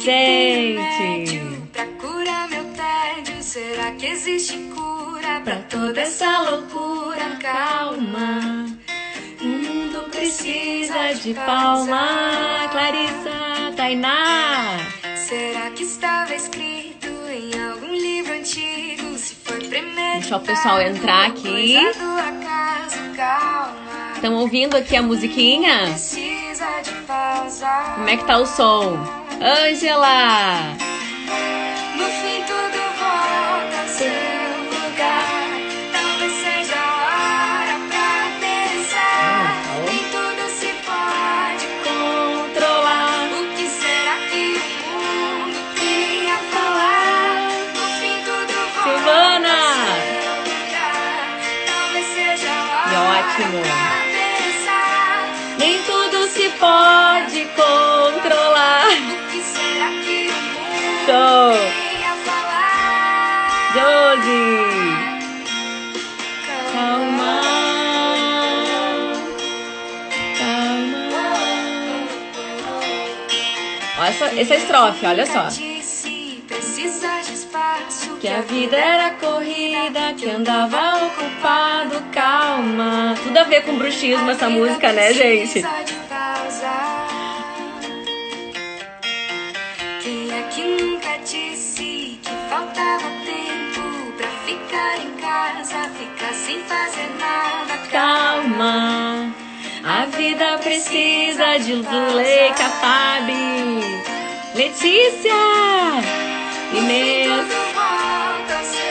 gente. Pra curar meu tédio, será que existe cura pra toda essa loucura? Calma, o mundo precisa de palma. Clarissa, Tainá. Será que estava escrito em algum livro antigo? Se foi premeditado, deixa o pessoal entrar aqui. coisa do acaso, calma. Estão ouvindo aqui a musiquinha? Precisa de pausa. Como é que tá o som? Ângela! No fim tudo volta ao seu lugar. Talvez seja a hora pra pensar. Nem tudo se pode Controlar. O que será que o mundo tem a falar? No fim tudo volta Silvana! ao seu lugar. Talvez seja a Que hora ótimo! pra pensar. Nem tudo se pode controlar. O que será que o mundo Show! tem a falar? Josi! Calma! Calma! Olha essa estrofe, olha só. Precisa de espaço, Que a vida era corrida, que andava ocupado, calma. Tudo a ver com bruxismo essa música, né, gente? precisa de pausa. Quem é que nunca disse que faltava tempo pra ficar em casa, ficar sem fazer nada? Calma, a vida precisa de Zuleika, Fabi, Letícia, Inês. Tudo volta ao seu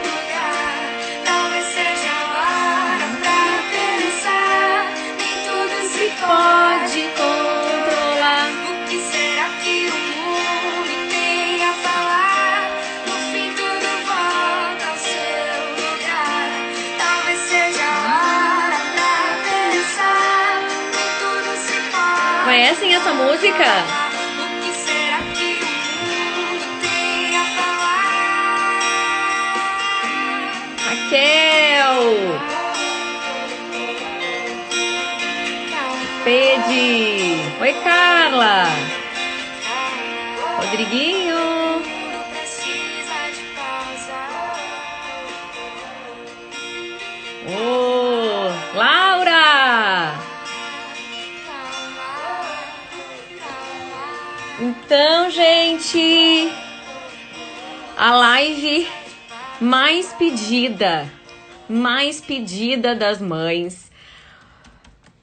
lugar. Talvez seja a hora pra pensar. Nem tudo se Pode controlar. O que será que o mundo tem a falar? No fim tudo volta ao seu lugar. Talvez seja a hora pra pensar. Nem tudo se pode. Conhecem essa música? O que será que o mundo tem a falar? Raquel, Pede, oi Carla, Rodriguinho, Precisa de pausa. ô, Laura. Então, gente, a live mais pedida das mães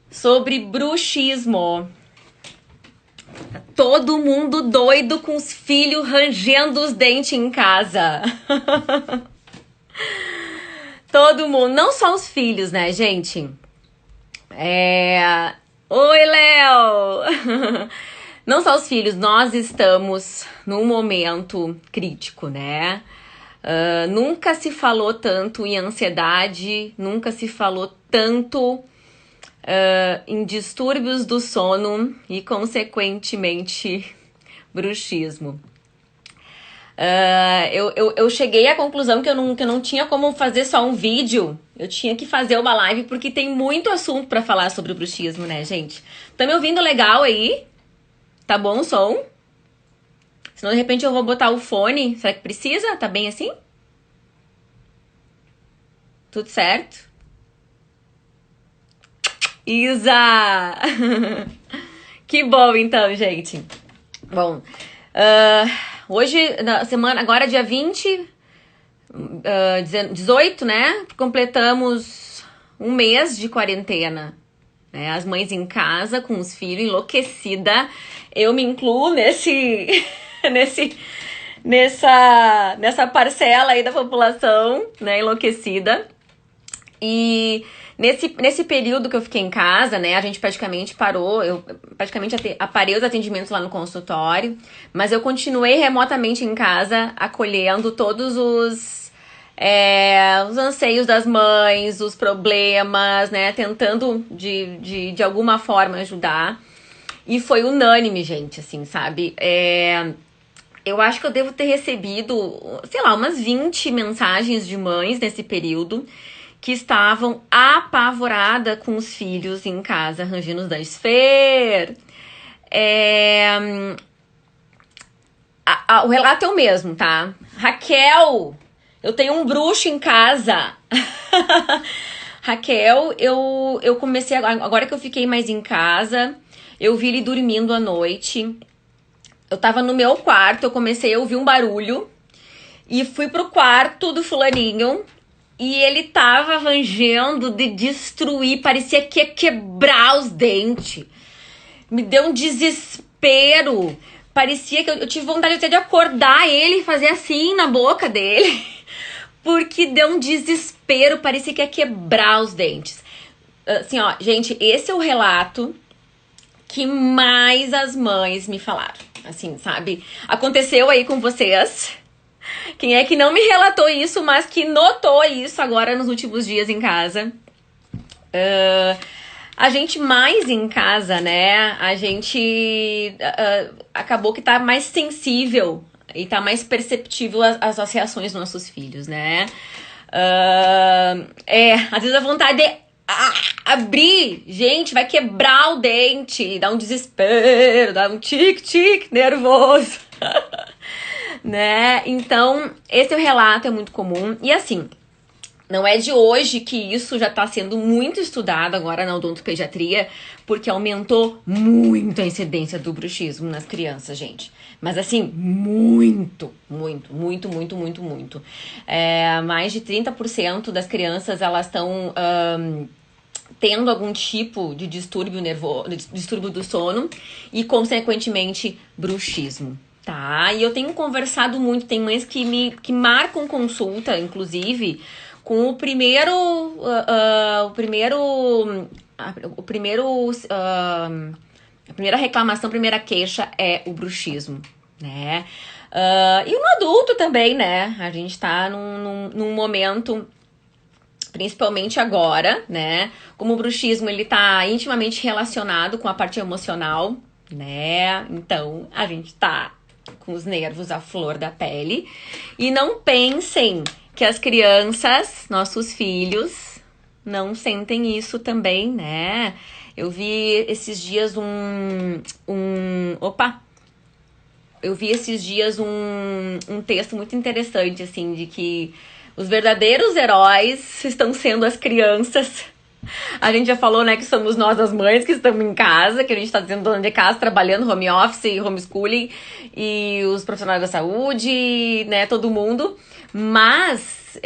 sobre bruxismo. Todo mundo doido com os filhos rangendo os dentes em casa. Todo mundo, não só os filhos, né, gente? Oi, Léo! Não só os filhos, nós estamos num momento crítico, né? Nunca se falou tanto em ansiedade, nunca se falou tanto em distúrbios do sono e, consequentemente, bruxismo. Eu cheguei à conclusão que eu não tinha como fazer só um vídeo, eu tinha que fazer uma live, porque tem muito assunto pra falar sobre o bruxismo, né, gente? Tá me ouvindo legal aí? Tá bom o som? Senão, de repente, eu vou botar o fone. Será que precisa? Tá bem assim? Tudo certo? Isa! Que bom, então, gente. Bom, hoje, na semana, agora dia 18, né? Completamos um mês de quarentena. Né? As mães em casa, com os filhos, enlouquecida. Eu me incluo nessa parcela aí da população, né? Enlouquecida. E nesse período que eu fiquei em casa, né, a gente praticamente parou, eu praticamente parei os atendimentos lá no consultório, mas eu continuei remotamente em casa, acolhendo todos os anseios das mães, os problemas, né, tentando de alguma forma ajudar. E foi unânime, gente, assim, sabe? Eu acho que eu devo ter recebido, sei lá, umas 20 mensagens de mães nesse período, que estavam apavoradas com os filhos em casa, rangendo os dentes. Fer, O relato é o mesmo, tá? Raquel, eu tenho um bruxo em casa. Raquel, eu comecei, agora que eu fiquei mais em casa, eu vi ele dormindo à noite. Eu tava no meu quarto, eu comecei a ouvir um barulho e fui pro quarto do fulaninho e ele tava rangendo de destruir, parecia que ia quebrar os dentes. Me deu um desespero. Parecia que eu tive vontade até de acordar ele e fazer assim na boca dele. Porque deu um desespero, parecia que ia quebrar os dentes. Assim, ó, gente, esse é o relato que mais as mães me falaram. Assim, sabe? Aconteceu aí com vocês. Quem é que não me relatou isso, mas que notou isso agora nos últimos dias em casa? A gente mais em casa, né? A gente acabou que tá mais sensível e tá mais perceptível as reações dos nossos filhos, né? Às vezes a vontade é abrir, gente, vai quebrar o dente, dá um desespero, dá um tic-tic nervoso, né? Então, esse é o relato, é muito comum. E assim, não é de hoje que isso já está sendo muito estudado agora na odontopediatria, porque aumentou muito a incidência do bruxismo nas crianças, gente. Mas assim, muito. Mais de 30% das crianças, elas estão tendo algum tipo de distúrbio distúrbio do sono e, consequentemente, bruxismo. Tá? E eu tenho conversado muito, tem mães que marcam consulta, inclusive, com a primeira reclamação, a primeira queixa é o bruxismo, né? E no adulto também, né? A gente tá num momento, principalmente agora, né? Como o bruxismo, ele tá intimamente relacionado com a parte emocional, né? Então, a gente tá com os nervos à flor da pele. E não pensem que as crianças, nossos filhos, não sentem isso também, né? Eu vi esses dias um texto muito interessante, assim, de que os verdadeiros heróis estão sendo as crianças. A gente já falou, né, que somos nós as mães que estamos em casa, que a gente está dentro dona de casa, trabalhando home office, homeschooling, e os profissionais da saúde, né, todo mundo. Mas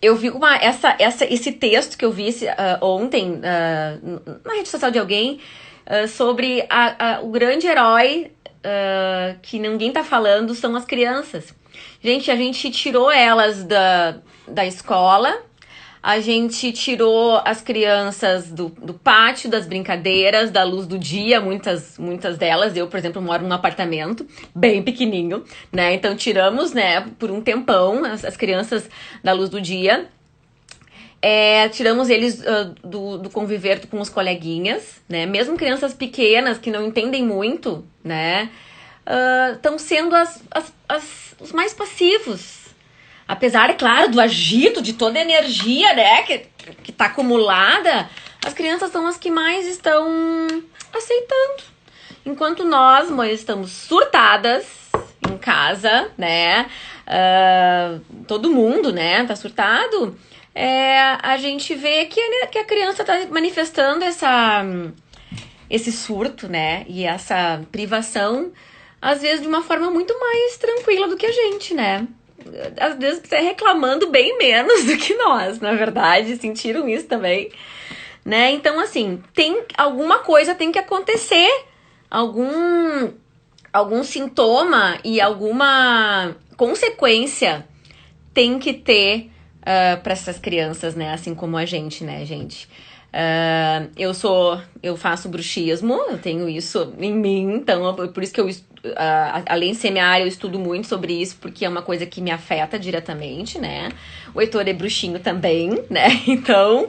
eu vi esse texto que eu vi ontem na rede social de alguém sobre o grande herói que ninguém tá falando são as crianças. Gente, a gente tirou elas da escola, a gente tirou as crianças do pátio, das brincadeiras, da luz do dia, muitas delas. Eu, por exemplo, moro num apartamento bem pequenininho, né? Então, tiramos, né, por um tempão as crianças da luz do dia. Tiramos eles do conviver com os coleguinhas, né? Mesmo crianças pequenas que não entendem muito, né? Estão sendo os mais passivos. Apesar, é claro, do agito, de toda a energia, né, que tá acumulada, as crianças são as que mais estão aceitando. Enquanto nós, mães, estamos surtadas em casa, né, todo mundo, né, tá surtado, a gente vê que a criança tá manifestando esse surto, né, e essa privação, às vezes de uma forma muito mais tranquila do que a gente, né. Às vezes reclamando bem menos do que nós, na verdade, sentiram isso também, né? Então, assim, alguma coisa tem que acontecer, algum sintoma e alguma consequência tem que ter para essas crianças, né? Assim como a gente, né, gente? Eu faço bruxismo, eu tenho isso em mim, então por isso que além de ser minha área, eu estudo muito sobre isso, porque é uma coisa que me afeta diretamente, né? O Heitor é bruxinho também, né? Então,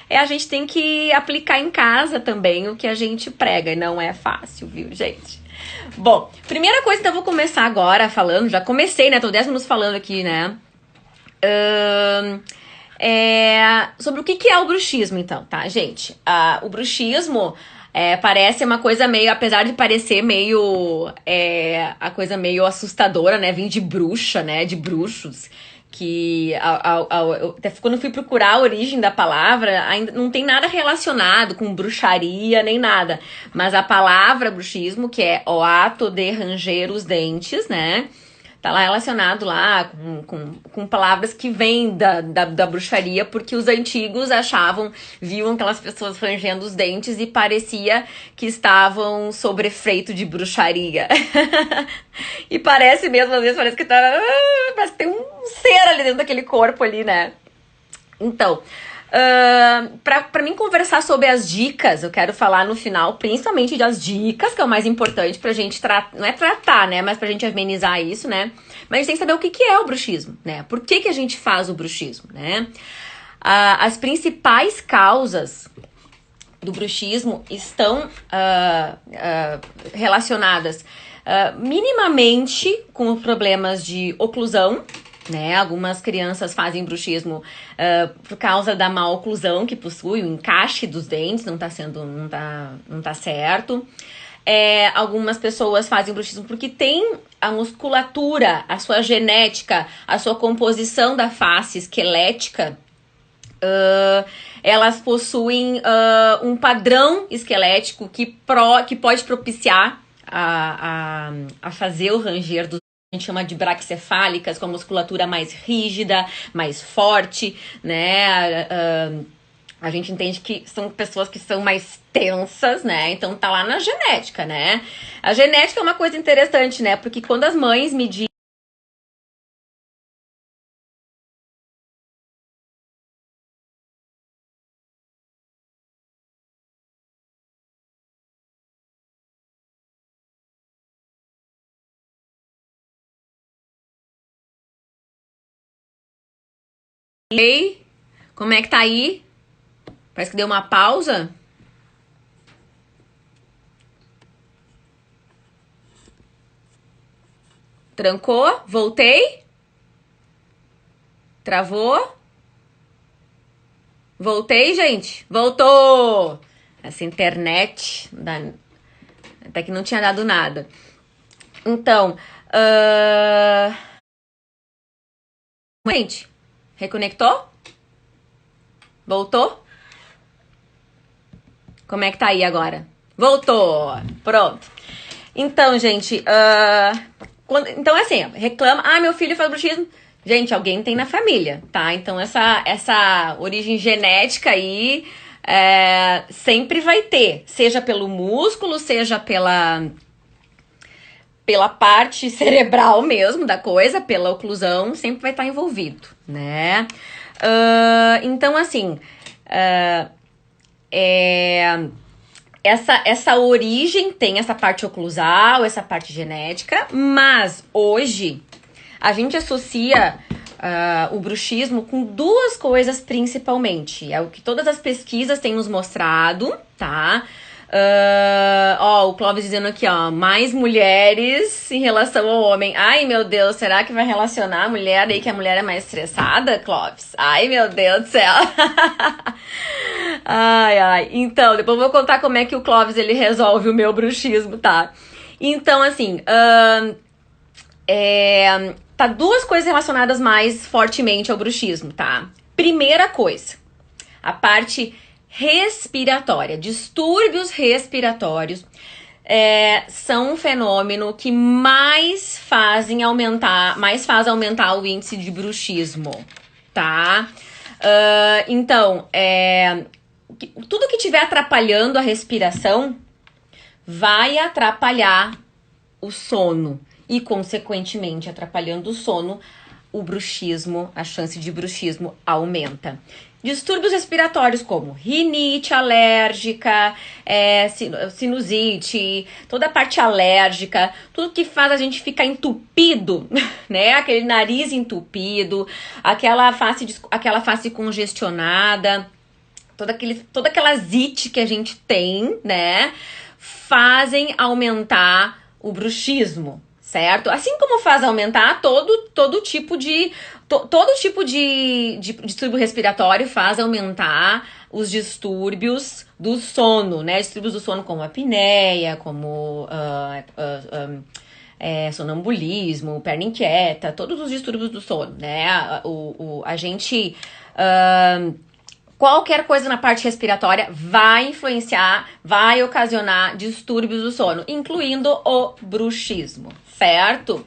a gente tem que aplicar em casa também o que a gente prega, e não é fácil, viu, gente? Bom, primeira coisa, então eu vou começar agora falando, já comecei, né? Tô 10 minutos falando aqui, né? Sobre o que é o bruxismo, então, tá, gente? O bruxismo Parece uma coisa meio, apesar de parecer meio, a coisa meio assustadora, né? Vem de bruxa, né? De bruxos. Que até quando eu fui procurar a origem da palavra, ainda não tem nada relacionado com bruxaria nem nada. Mas a palavra bruxismo, que é o ato de ranger os dentes, né? Tá lá relacionado lá com palavras que vêm da bruxaria, porque os antigos viam aquelas pessoas rangendo os dentes e parecia que estavam sob efeito de bruxaria. E parece mesmo, às vezes parece que parece que tem um ser ali dentro daquele corpo ali, né? Então, pra mim conversar sobre as dicas, eu quero falar no final, principalmente das dicas, que é o mais importante pra gente não é tratar, né? Mas pra gente amenizar isso, né? Mas a gente tem que saber o que é o bruxismo, né? Por que a gente faz o bruxismo, né? As principais causas do bruxismo estão relacionadas minimamente com problemas de oclusão, né? Algumas crianças fazem bruxismo por causa da má oclusão que possui, o encaixe dos dentes não tá certo. Algumas pessoas fazem bruxismo porque tem a musculatura, a sua genética, a sua composição da face esquelética. Elas possuem um padrão esquelético que pode propiciar a fazer o ranger dos. A gente chama de braquicefálicas, com a musculatura mais rígida, mais forte, né? A gente entende que são pessoas que são mais tensas, né? Então tá lá na genética, né? A genética é uma coisa interessante, né? Porque quando as mães me dizem ei, como é que tá aí? Parece que deu uma pausa. Trancou? Voltei? Travou? Voltei, gente? Voltou! Essa internet, até que não tinha dado nada. Então, gente, reconectou? Voltou? Como é que tá aí agora? Voltou! Pronto. Então, gente, então assim, reclama, meu filho faz bruxismo. Gente, alguém tem na família, tá? Então essa origem genética aí sempre vai ter, seja pelo músculo, seja pela parte cerebral mesmo da coisa, pela oclusão, sempre vai estar envolvido, né? Então, assim, essa origem tem essa parte oclusal, essa parte genética, mas hoje a gente associa o bruxismo com duas coisas principalmente. É o que todas as pesquisas têm nos mostrado, tá? O Clóvis dizendo aqui, mais mulheres em relação ao homem. Ai, meu Deus, será que vai relacionar a mulher aí, que a mulher é mais estressada, Clóvis? Ai, meu Deus do céu. Ai. Então, depois eu vou contar como é que o Clóvis, ele resolve o meu bruxismo, tá? Então, assim, tá duas coisas relacionadas mais fortemente ao bruxismo, tá? Primeira coisa, a parte respiratória. Distúrbios respiratórios são um fenômeno que mais faz aumentar o índice de bruxismo, tá? Então, tudo que estiver atrapalhando a respiração vai atrapalhar o sono e, consequentemente, atrapalhando o sono, a chance de bruxismo aumenta. Distúrbios respiratórios como rinite alérgica, sinusite, toda a parte alérgica, tudo que faz a gente ficar entupido, né? Aquele nariz entupido, aquela face congestionada, toda aquela zite que a gente tem, né? Fazem aumentar o bruxismo, certo? Assim como faz aumentar todo tipo de distúrbio respiratório, faz aumentar os distúrbios do sono, né? Distúrbios do sono como apneia, como sonambulismo, perna inquieta, todos os distúrbios do sono, né? A gente... qualquer coisa na parte respiratória vai influenciar, vai ocasionar distúrbios do sono, incluindo o bruxismo, certo?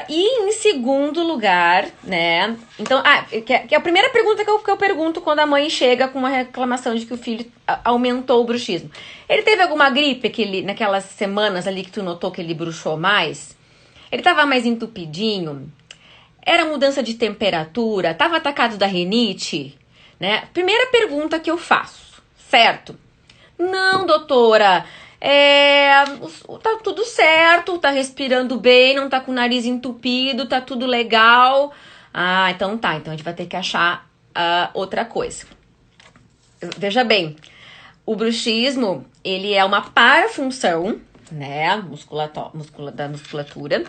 E em segundo lugar, né? Então, que é a primeira pergunta que eu pergunto quando a mãe chega com uma reclamação de que o filho aumentou o bruxismo. Ele teve alguma gripe naquelas semanas ali que tu notou que ele bruxou mais? Ele tava mais entupidinho? Era mudança de temperatura? Tava atacado da rinite? Né? Primeira pergunta que eu faço, certo? Não, doutora, tá tudo certo, tá respirando bem, não tá com o nariz entupido, tá tudo legal. Ah, então tá, então a gente vai ter que achar outra coisa. Veja bem, o bruxismo, ele é uma parafunção, né, da musculatura,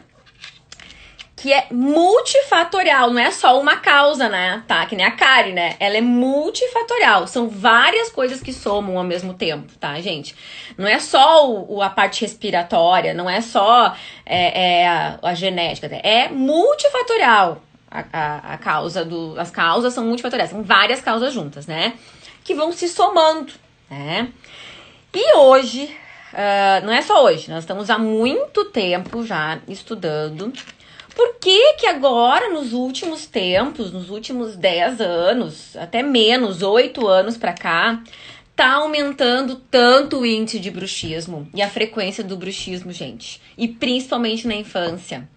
que é multifatorial, não é só uma causa, né? Tá, que nem a cárie, né? Ela é multifatorial, são várias coisas que somam ao mesmo tempo, tá, gente? Não é só a parte respiratória, não é só a genética, é multifatorial. As causas são multifatoriais, são várias causas juntas, né? Que vão se somando, né? E hoje, não é só hoje, nós estamos há muito tempo já estudando. Por que agora, nos últimos tempos, nos últimos 10 anos, até menos, 8 anos pra cá, tá aumentando tanto o índice de bruxismo e a frequência do bruxismo, gente? E principalmente na infância.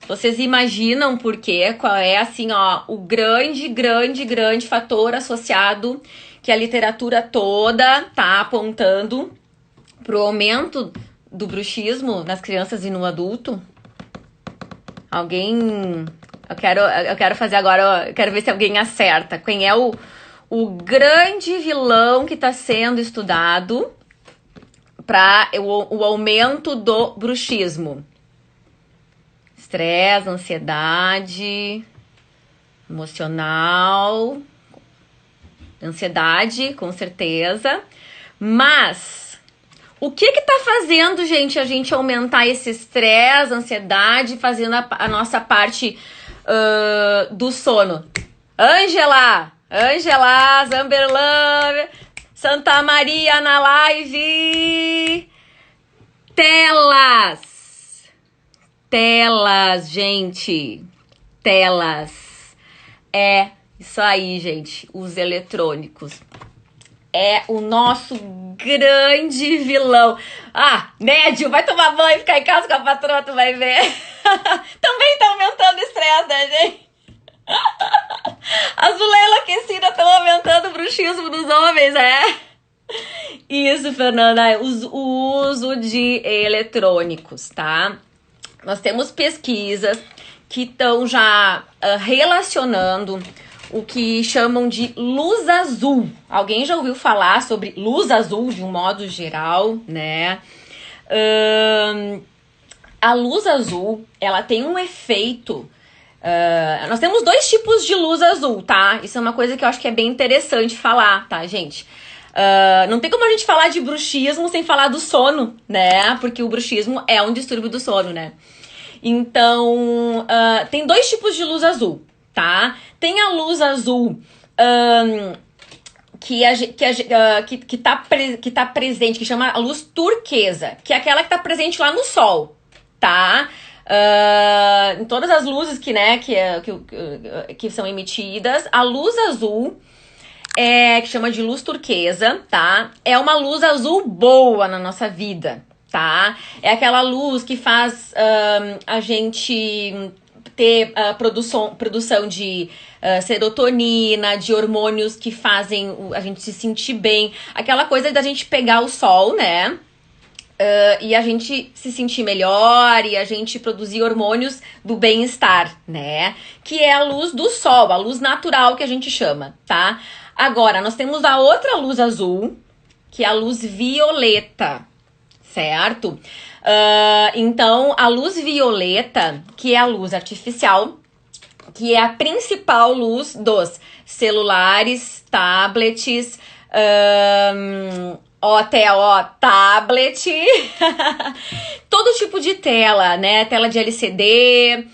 Vocês imaginam por quê? Qual é, assim, ó, o grande fator associado que a literatura toda tá apontando pro aumento do bruxismo nas crianças e no adulto? Alguém... Eu quero fazer agora... Eu quero ver se alguém acerta. Quem é o grande vilão que está sendo estudado para o aumento do bruxismo? Estresse, ansiedade, emocional... Ansiedade, com certeza. Mas... o que tá fazendo, gente, a gente aumentar esse estresse, ansiedade, fazendo a nossa parte do sono? Ângela, Zamberlan, Santa Maria na live. Telas, gente. Telas. É isso aí, gente. Os eletrônicos. É o nosso grande vilão. Médio, vai tomar banho, ficar em casa com a patroa, tu vai ver. Também tá aumentando o estresse, né, gente? As mulheres enlouquecidas estão aumentando o bruxismo dos homens, Isso, Fernanda, o uso de eletrônicos, tá? Nós temos pesquisas que estão já relacionando o que chamam de luz azul. Alguém já ouviu falar sobre luz azul de um modo geral, né? A luz azul, ela tem um efeito... nós temos 2 tipos de luz azul, tá? Isso é uma coisa que eu acho que é bem interessante falar, tá, gente? Não tem como a gente falar de bruxismo sem falar do sono, né? Porque o bruxismo é um distúrbio do sono, né? Então, tem 2 tipos de luz azul, tá? Tem a luz azul que tá presente, que chama a luz turquesa, que é aquela que tá presente lá no sol, tá? Em todas as luzes que são emitidas, a luz azul que chama de luz turquesa, tá? É uma luz azul boa na nossa vida, tá? É aquela luz que faz a gente ter produção de serotonina, de hormônios que fazem a gente se sentir bem. Aquela coisa da gente pegar o sol, né? E a gente se sentir melhor e a gente produzir hormônios do bem-estar, né? Que é a luz do sol, a luz natural que a gente chama, tá? Agora, nós temos a outra luz azul, que é a luz violeta, certo? Então, a luz violeta, que é a luz artificial, que é a principal luz dos celulares, tablets, até tablet, todo tipo de tela, né? Tela de LCD,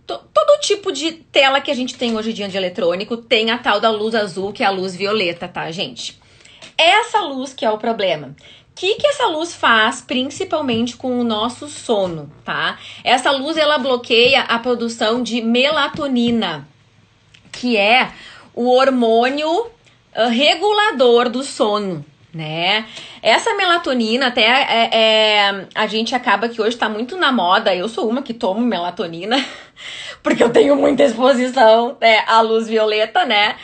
todo tipo de tela que a gente tem hoje em dia de eletrônico tem a tal da luz azul, que é a luz violeta, tá, gente? Essa luz que é o problema. O que essa luz faz, principalmente com o nosso sono, tá? Essa luz, ela bloqueia a produção de melatonina, que é o hormônio regulador do sono, né? Essa melatonina, até a gente acaba que hoje tá muito na moda, eu sou uma que tomo melatonina, porque eu tenho muita exposição à luz violeta, né?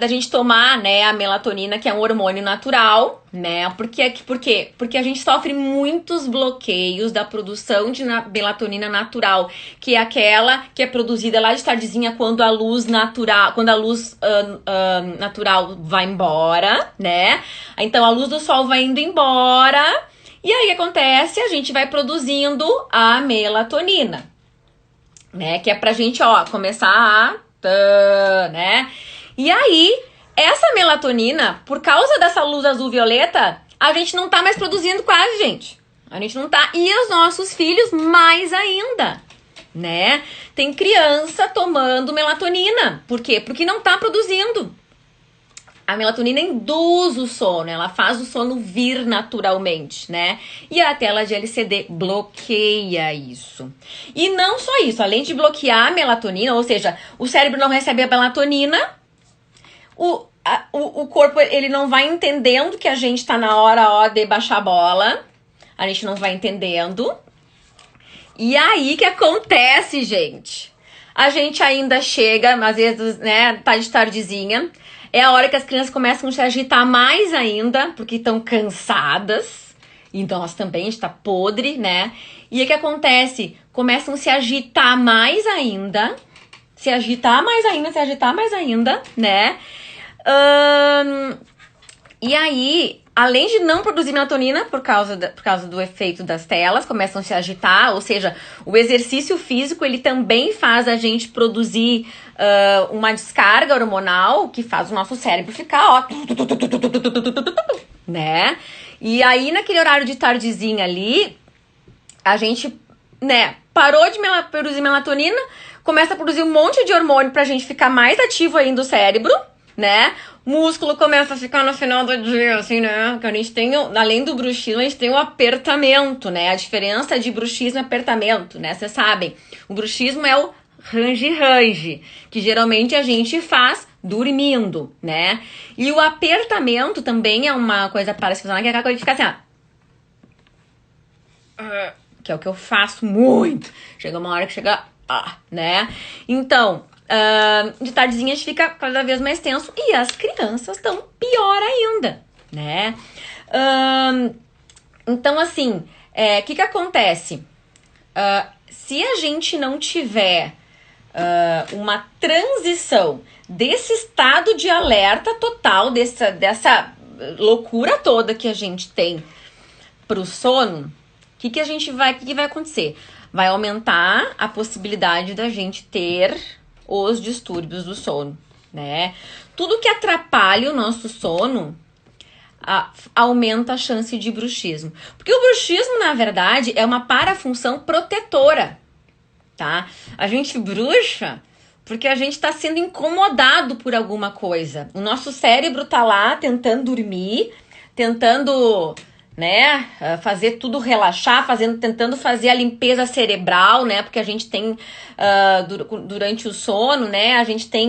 Da gente tomar, né, a melatonina, que é um hormônio natural, né? Por quê? Porque a gente sofre muitos bloqueios da produção de melatonina natural, que é aquela que é produzida lá de tardezinha quando a luz natural, natural vai embora, né? Então a luz do sol vai indo embora, e aí acontece, a gente vai produzindo a melatonina, né? Que é pra gente, começar a né? E aí, essa melatonina, por causa dessa luz azul-violeta, a gente não tá mais produzindo quase, gente. A gente não tá. E os nossos filhos mais ainda, né? Tem criança tomando melatonina. Por quê? Porque não tá produzindo. A melatonina induz o sono, ela faz o sono vir naturalmente, né? E a tela de LCD bloqueia isso. E não só isso, além de bloquear a melatonina, ou seja, o cérebro não recebe a melatonina, o corpo ele não vai entendendo que a gente tá na hora de baixar a bola, a gente não vai entendendo. E aí que acontece, gente? A gente ainda chega, às vezes, né, tá de tardezinha, é a hora que as crianças começam a se agitar mais ainda, porque estão cansadas. E nós também, a gente tá podre, né? E o que acontece? Começam a se agitar mais ainda. Se agitar mais ainda, né? E aí, além de não produzir melatonina por causa do efeito das telas, começam a se agitar, ou seja, o exercício físico, ele também faz a gente produzir uma descarga hormonal que faz o nosso cérebro ficar, né? E aí, naquele horário de tardezinha ali, a gente, né, parou de produzir melatonina, começa a produzir um monte de hormônio pra gente ficar mais ativo ainda o cérebro, né? Músculo começa a ficar no final do dia, assim, né? Que a gente tem, além do bruxismo, a gente tem o apertamento, né? A diferença de bruxismo e apertamento, né? Vocês sabem, o bruxismo é o range-range, que geralmente a gente faz dormindo, né? E o apertamento também é uma coisa parassocial, que é aquela coisa de ficar assim, que é o que eu faço muito. Chega uma hora que chega, né? Então, de tardezinha a gente fica cada vez mais tenso e as crianças estão pior ainda, né? Então, assim, o que acontece? Se a gente não tiver uma transição desse estado de alerta total, dessa loucura toda que a gente tem pro sono, o que vai acontecer? Vai aumentar a possibilidade da gente ter os distúrbios do sono, né? Tudo que atrapalha o nosso sono aumenta a chance de bruxismo. Porque o bruxismo, na verdade, é uma parafunção protetora, tá? A gente bruxa porque a gente tá sendo incomodado por alguma coisa. O nosso cérebro tá lá tentando dormir, tentando, né, fazer tudo relaxar, tentando fazer a limpeza cerebral, né, porque a gente tem, durante o sono, né, a gente tem,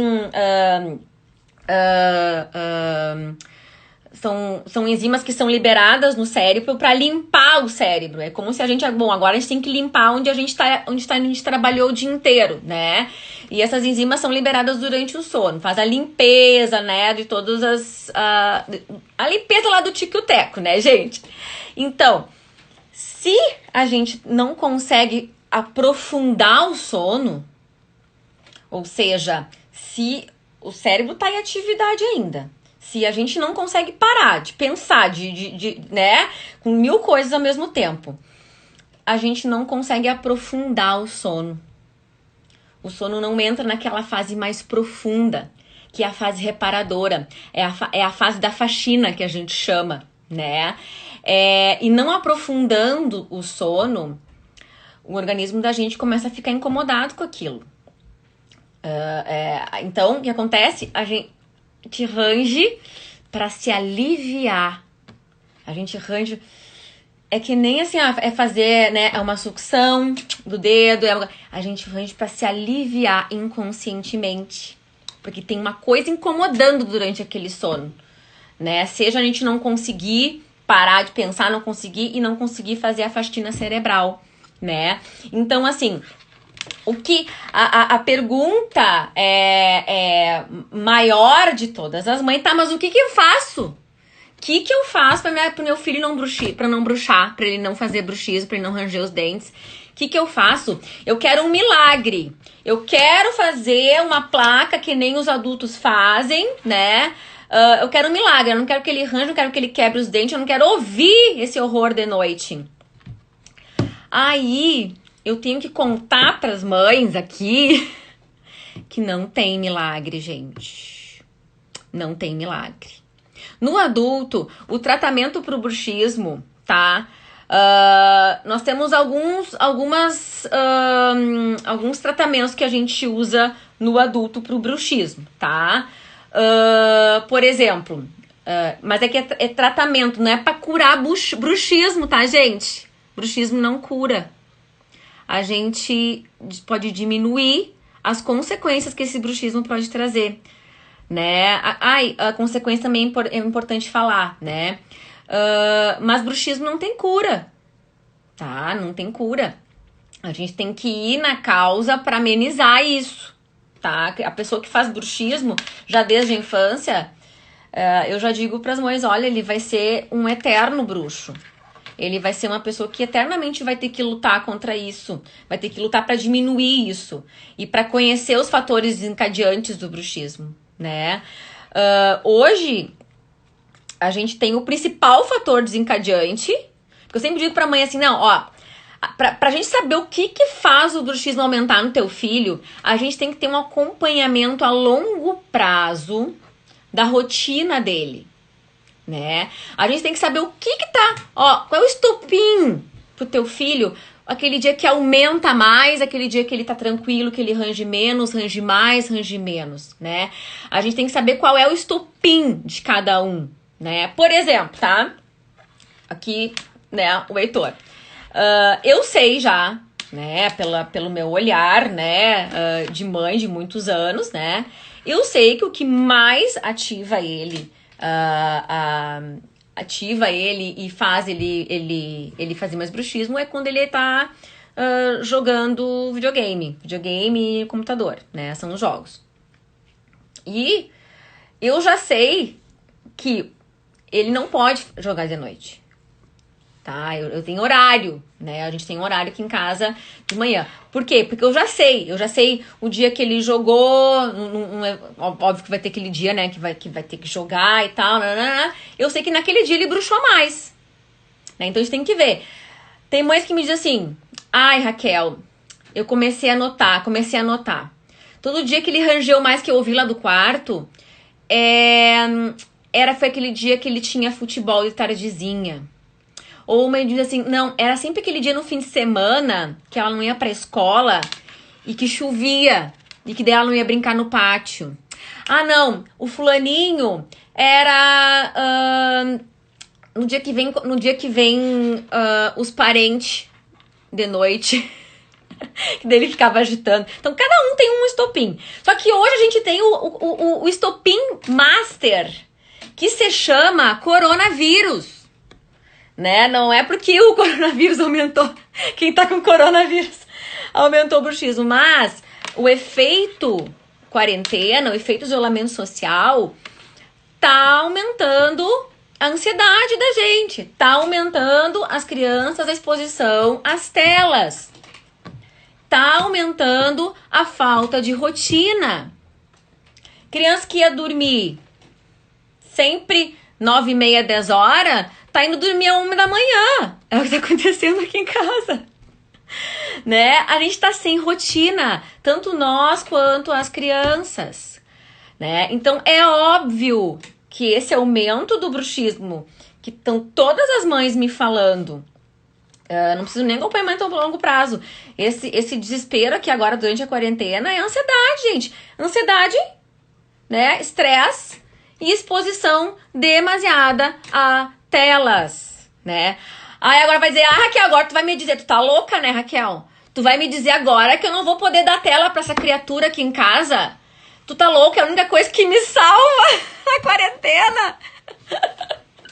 são enzimas que são liberadas no cérebro para limpar o cérebro. É como se a gente, agora a gente tem que limpar onde a gente trabalhou o dia inteiro, né? E essas enzimas são liberadas durante o sono. Faz a limpeza, né, de todas a limpeza lá do tico-teco, né, gente? Então, se a gente não consegue aprofundar o sono, ou seja, se o cérebro tá em atividade ainda, se a gente não consegue parar de pensar, né, com 1000 coisas ao mesmo tempo, a gente não consegue aprofundar o sono. O sono não entra naquela fase mais profunda, que é a fase reparadora, é a fase da faxina que a gente chama, né? E não aprofundando o sono, o organismo da gente começa a ficar incomodado com aquilo. Então, o que acontece? A gente range para se aliviar. A gente range... É que nem assim, é fazer, né, é uma sucção do dedo, a gente range para se aliviar inconscientemente. Porque tem uma coisa incomodando durante aquele sono, né? Seja a gente não conseguir parar de pensar, não conseguir e não conseguir fazer a faxina cerebral, né? Então, assim, o que a pergunta maior de todas as mães, tá, mas o que eu faço? O que eu faço para meu filho não bruxar, para ele não fazer bruxismo, para ele não ranger os dentes? O que eu faço? Eu quero um milagre. Eu quero fazer uma placa que nem os adultos fazem, né? Eu quero um milagre. Eu não quero que ele range, não quero que ele quebre os dentes, eu não quero ouvir esse horror de noite. Aí, eu tenho que contar pras mães aqui que não tem milagre, gente. Não tem milagre. No adulto, o tratamento pro bruxismo, tá? Nós temos alguns tratamentos que a gente usa no adulto pro bruxismo, tá? Por exemplo, mas é que é tratamento, não é pra curar bruxismo, tá, gente? Bruxismo não cura. A gente pode diminuir as consequências que esse bruxismo pode trazer, né? A consequência também é importante falar, né? Mas bruxismo não tem cura, tá? Não tem cura. A gente tem que ir na causa para amenizar isso, tá? A pessoa que faz bruxismo já desde a infância, eu já digo para as mães, olha, ele vai ser um eterno bruxo. Ele vai ser uma pessoa que eternamente vai ter que lutar contra isso, vai ter que lutar para diminuir isso e para conhecer os fatores desencadeantes do bruxismo, né? Hoje a gente tem o principal fator desencadeante, porque eu sempre digo pra mãe assim, não, ó, pra gente saber o que faz o bruxismo aumentar no teu filho, a gente tem que ter um acompanhamento a longo prazo da rotina dele, né? A gente tem que saber o que tá, ó, qual é o estopim pro teu filho, aquele dia que aumenta mais, aquele dia que ele tá tranquilo, que ele range menos, range mais, range menos, né? A gente tem que saber qual é o estopim de cada um, né? Por exemplo, tá? Aqui, né, o Heitor. Eu sei já, né, pelo meu olhar, né, de mãe de muitos anos, né? Eu sei que o que mais ativa ele e faz ele fazer mais bruxismo é quando ele tá jogando videogame e computador, né? São os jogos. E eu já sei que ele não pode jogar de noite, tá? Eu tenho horário, né? A gente tem um horário aqui em casa de manhã. Por quê? Porque eu já sei o dia que ele jogou, óbvio que vai ter aquele dia, né, que vai ter que jogar e tal, eu sei que naquele dia ele bruxou mais, né? Então a gente tem que ver. Tem mães que me dizem assim, ai, Raquel, eu comecei a notar. Todo dia que ele rangeu mais que eu ouvi lá do quarto, foi aquele dia que ele tinha futebol de tardezinha. Ou uma diz assim, não, era sempre aquele dia no fim de semana que ela não ia pra escola e que chovia e que daí ela não ia brincar no pátio. Ah, não, o fulaninho era no dia que vem os parentes de noite. Que daí ele ficava agitando. Então, cada um tem um estopim. Só que hoje a gente tem o estopim master, que se chama coronavírus. Né? Não é porque o coronavírus aumentou, quem tá com coronavírus aumentou o bruxismo, mas o efeito quarentena, o efeito isolamento social tá aumentando a ansiedade da gente, tá aumentando as crianças a exposição às telas, tá aumentando a falta de rotina. Criança que ia dormir sempre 9h30, 10h, tá indo dormir às 1 da manhã. É o que tá acontecendo aqui em casa. Né? A gente tá sem rotina, tanto nós quanto as crianças, né? Então é óbvio que esse aumento do bruxismo, que estão todas as mães me falando, não preciso nem acompanhamento a longo prazo, esse desespero aqui agora durante a quarentena é ansiedade, gente. Ansiedade, né? Estresse e exposição demasiada a telas, né? Aí agora vai dizer, Raquel, agora tu vai me dizer, tu tá louca, né, Raquel? Tu vai me dizer agora que eu não vou poder dar tela pra essa criatura aqui em casa? Tu tá louca? É a única coisa que me salva a quarentena.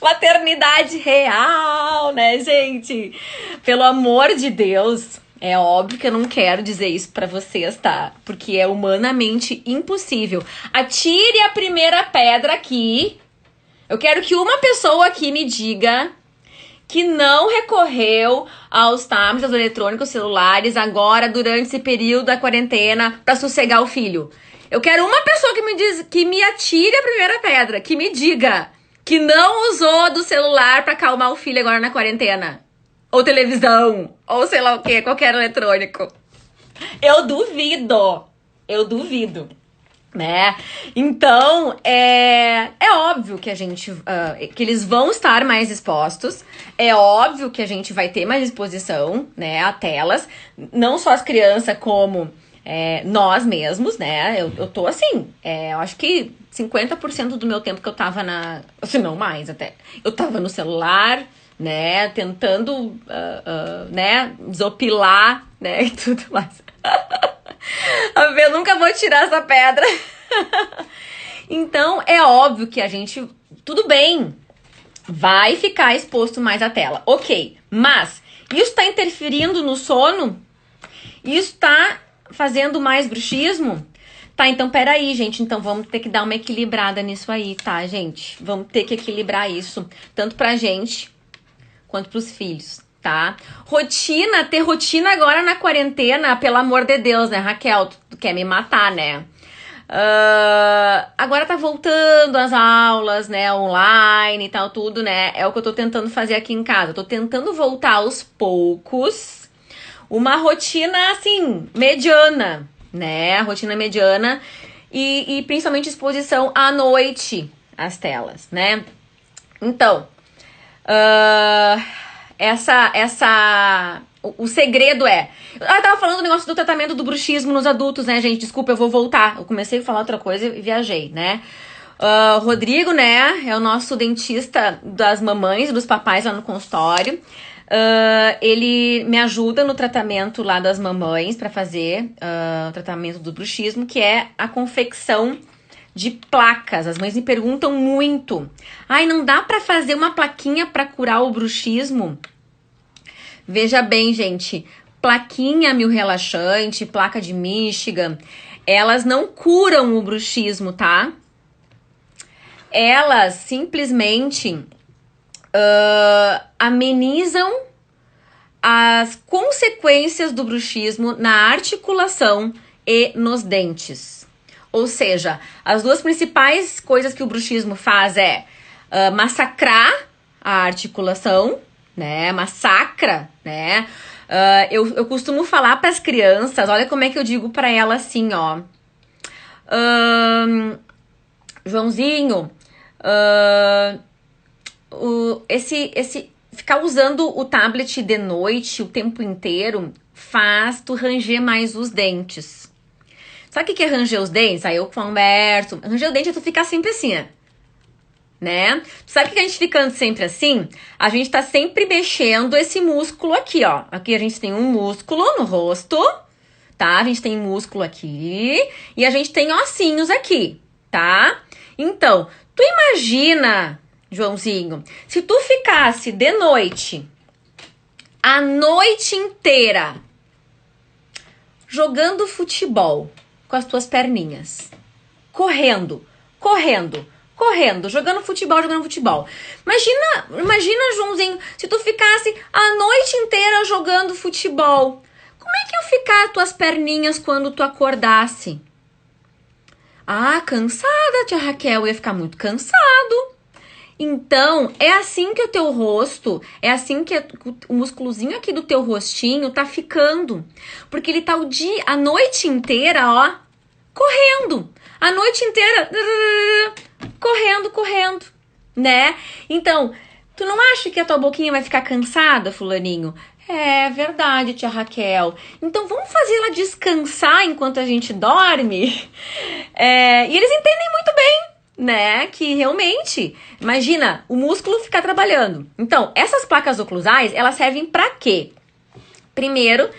Maternidade real, né, gente? Pelo amor de Deus, é óbvio que eu não quero dizer isso pra vocês, tá? Porque é humanamente impossível. Atire a primeira pedra aqui. Eu quero que uma pessoa aqui me diga que não recorreu aos tablets, aos eletrônicos, celulares, agora, durante esse período da quarentena, pra sossegar o filho. Eu quero uma pessoa que me atire a primeira pedra, que me diga que não usou do celular pra acalmar o filho agora na quarentena. Ou televisão, ou sei lá o que, qualquer eletrônico. Eu duvido, né? Então, é óbvio que a gente, que eles vão estar mais expostos, é óbvio que a gente vai ter mais exposição, né, a telas, não só as crianças como nós mesmos, né? Eu tô assim, eu acho que 50% do meu tempo que eu tava se não mais até, eu tava no celular, né, tentando, né, desopilar, né, e tudo mais. Eu nunca vou tirar essa pedra. Então, é óbvio que a gente, tudo bem, vai ficar exposto mais à tela. Ok, mas isso tá interferindo no sono? Isso tá fazendo mais bruxismo? Tá, então peraí, gente. Então vamos ter que dar uma equilibrada nisso aí, tá, gente? Vamos ter que equilibrar isso, tanto pra gente quanto pros filhos, tá? Ter rotina agora na quarentena, pelo amor de Deus, né, Raquel? Tu quer me matar, né? Agora tá voltando as aulas, né, online e tal, tudo, né? É o que eu tô tentando fazer aqui em casa. Eu tô tentando voltar aos poucos. Uma rotina, assim, mediana, né? Rotina mediana e principalmente exposição à noite às telas, né? Então, o segredo é... Eu tava falando do negócio do tratamento do bruxismo nos adultos, né, gente? Desculpa, eu vou voltar. Eu comecei a falar outra coisa e viajei, né? Rodrigo, né, é o nosso dentista das mamães e dos papais lá no consultório. Ele me ajuda no tratamento lá das mamães pra fazer o tratamento do bruxismo, que é a confecção de placas. As mães me perguntam muito. Ai, não dá pra fazer uma plaquinha pra curar o bruxismo? Veja bem, gente, plaquinha mil relaxante, placa de Michigan, elas não curam o bruxismo, tá? Elas simplesmente amenizam as consequências do bruxismo na articulação e nos dentes. Ou seja, as duas principais coisas que o bruxismo faz é massacrar a articulação, né? Massacra, né? Eu costumo falar para as crianças, olha como é que eu digo para ela assim, ó. Joãozinho, ficar usando o tablet de noite o tempo inteiro faz tu ranger mais os dentes. Sabe o que é ranger os dentes? Aí eu converso. Ranger o dente é tu ficar sempre assim, né? Sabe que a gente ficando sempre assim? A gente tá sempre mexendo esse músculo aqui, ó. Aqui a gente tem um músculo no rosto, tá? A gente tem músculo aqui e a gente tem ossinhos aqui, tá? Então, tu imagina, Joãozinho, se tu ficasse de noite, a noite inteira, jogando futebol com as tuas perninhas, correndo, jogando futebol. Imagina, Joãozinho, se tu ficasse a noite inteira jogando futebol. Como é que iam ficar as tuas perninhas quando tu acordasse? Ah, cansada, tia Raquel, ia ficar muito cansado, Então, é assim que o teu rosto, é assim que o músculozinho aqui do teu rostinho tá ficando. Porque ele tá a noite inteira, ó, correndo. A noite inteira, correndo, né? Então, tu não acha que a tua boquinha vai ficar cansada, fulaninho? É verdade, tia Raquel. Então, vamos fazer ela descansar enquanto a gente dorme? E eles entendem muito bem, né? Que realmente, imagina, o músculo ficar trabalhando. Então, essas placas oclusais, elas servem pra quê? Primeiro,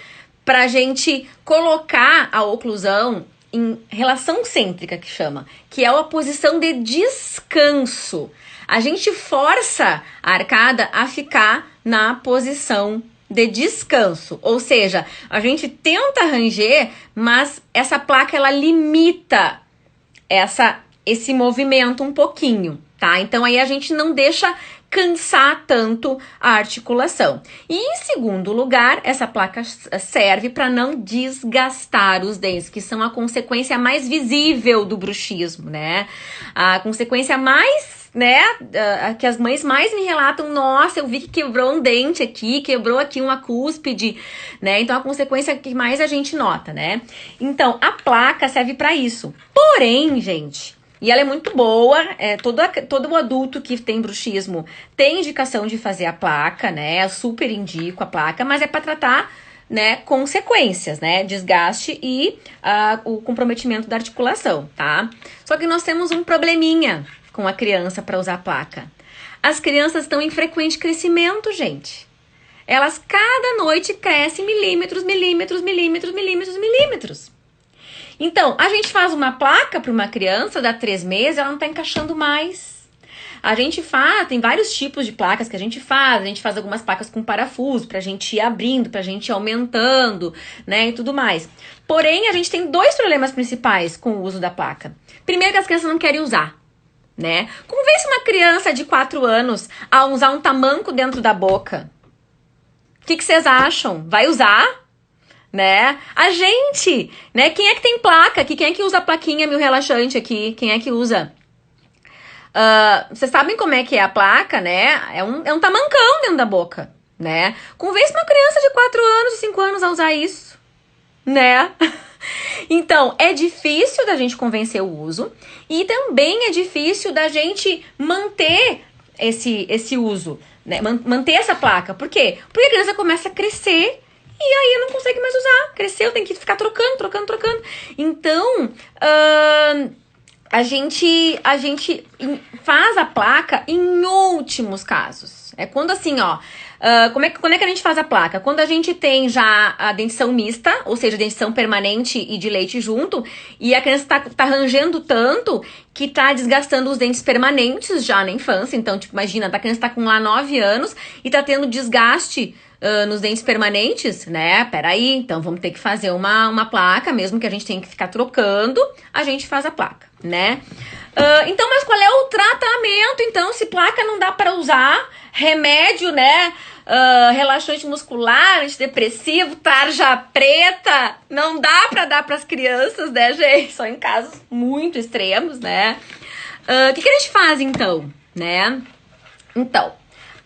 pra gente colocar a oclusão em relação cêntrica, que chama, que é a posição de descanso. A gente força a arcada a ficar na posição de descanso, ou seja, a gente tenta ranger, mas essa placa ela limita esse movimento um pouquinho, tá? Então aí a gente não deixa cansar tanto a articulação. E em segundo lugar, essa placa serve para não desgastar os dentes, que são a consequência mais visível do bruxismo, né? A consequência mais, né, que as mães mais me relatam, nossa, eu vi que quebrou um dente aqui, quebrou aqui uma cúspide, né? Então a consequência que mais a gente nota, né? Então a placa serve para isso. Porém, gente, e ela é muito boa, todo adulto que tem bruxismo tem indicação de fazer a placa, né? Eu super indico a placa, mas é para tratar, né, consequências, né? Desgaste e o comprometimento da articulação, tá? Só que nós temos um probleminha com a criança para usar a placa. As crianças estão em frequente crescimento, gente. Elas cada noite crescem milímetros. Então, a gente faz uma placa para uma criança, dá 3 meses, ela não tá encaixando mais. A gente tem vários tipos de placas que a gente faz algumas placas com parafuso pra gente ir abrindo, pra gente ir aumentando, né, e tudo mais. Porém, a gente tem 2 problemas principais com o uso da placa. Primeiro, que as crianças não querem usar, né? Convence uma criança de 4 anos a usar um tamanco dentro da boca. O que vocês acham? Vai usar? Né? A gente, né? Quem é que tem placa aqui? Quem é que usa plaquinha mil relaxante aqui? Quem é que usa? Vocês sabem como é que é a placa, né? É um tamancão dentro da boca, né? Convence uma criança de 4 anos, 5 anos a usar isso, né? Então, é difícil da gente convencer o uso e também é difícil da gente manter esse uso, né? Manter essa placa. Por quê? Porque a criança começa a crescer e aí não consegue mais usar. Cresceu, tem que ficar trocando. Então, a gente faz a placa em últimos casos. É quando assim, ó... quando é que a gente faz a placa? Quando a gente tem já a dentição mista, ou seja, dentição permanente e de leite junto, e a criança tá rangendo tanto que tá desgastando os dentes permanentes já na infância. Então, tipo, imagina, a criança tá com lá 9 anos e tá tendo desgaste nos dentes permanentes, né? Peraí, então vamos ter que fazer uma placa, mesmo que a gente tenha que ficar trocando, a gente faz a placa, né? Então, mas qual é o tratamento? Então, se placa não dá para usar, remédio, né? Relaxante muscular, antidepressivo, tarja preta, não dá para dar para as crianças, né, gente? Só em casos muito extremos, né? O que a gente faz, então, né? Então,